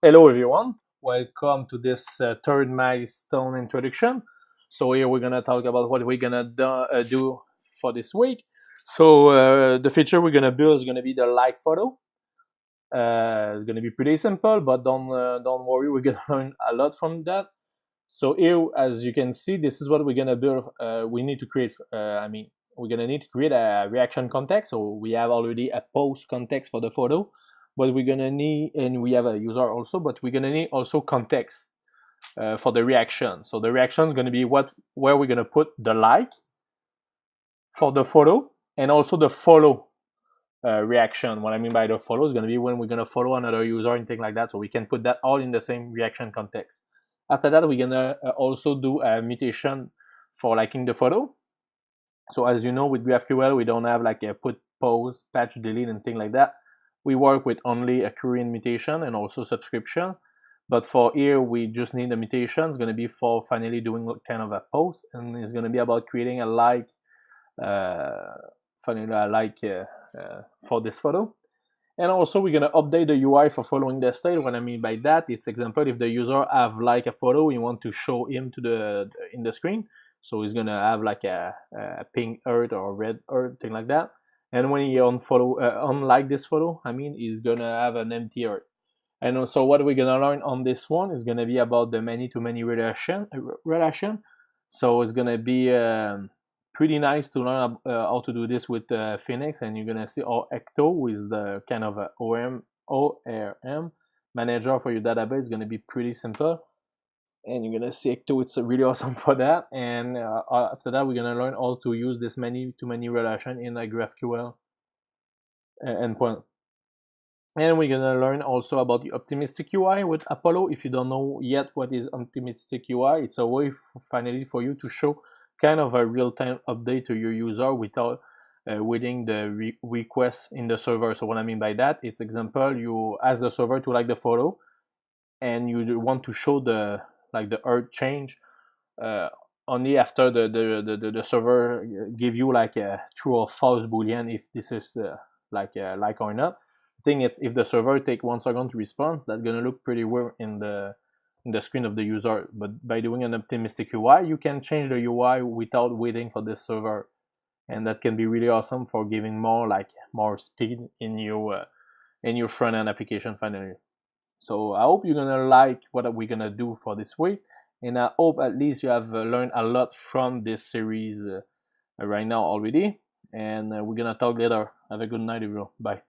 Hello everyone, welcome to this third milestone introduction. So here we're gonna talk about what we're gonna do for this week. So the feature we're gonna build is gonna be the like photo. It's gonna be pretty simple, but don't worry, we're gonna learn a lot from that. So here, as you can see, this is what we're gonna build. We need to create. We're gonna need to create a reaction context. So we have already a post context for the photo, but we're gonna need, and we have a user also, but we're gonna need also context for the reaction. So the reaction is gonna be where we're gonna put the like for the photo, and also the follow reaction. What I mean by the follow is gonna be when we're gonna follow another user and things like that. So we can put that all in the same reaction context. After that, we're gonna also do a mutation for liking the photo. So as you know, with GraphQL, we don't have like a put, pause, patch, delete, and things like that. We work with only a query and mutation and also subscription. But for here, we just need a mutation. It's gonna be for finally doing kind of a post, and it's gonna be about creating a like, finally a like for this photo. And also we're gonna update the UI for following the state. What I mean by that, it's example if the user have like a photo, we want to show him to in the screen. So he's gonna have like a pink earth or red earth, thing like that. And when he unlike this photo, he's gonna have an empty earth. And also what we're gonna learn on this one is gonna be about the many-to-many relation. So it's gonna be pretty nice to learn how to do this with Phoenix, and you're gonna see how Ecto is the kind of ORM manager for your database. Is gonna be pretty simple, and you're gonna see Ecto. It's really awesome for that. And after that, we're gonna learn how to use this many-to-many relation in a GraphQL endpoint. And we're gonna learn also about the optimistic UI with Apollo. If you don't know yet what is optimistic UI, it's a way finally for you to show kind of a real-time update to your user without waiting the request in the server. So what I mean by that, it's example, you ask the server to like the photo, and you want to show the earth change only after the server give you like a true or false boolean if this is like or not. Thing is, if the server take 1 second to respond, that's gonna look pretty weird in the screen of the user. But by doing an optimistic UI, you can change the UI without waiting for this server, and that can be really awesome for giving more speed in your front end application finally. So I hope you're gonna like what we're gonna do for this week, and I hope at least you have learned a lot from this series right now already. And we're gonna talk later. Have a good night, everyone. Bye.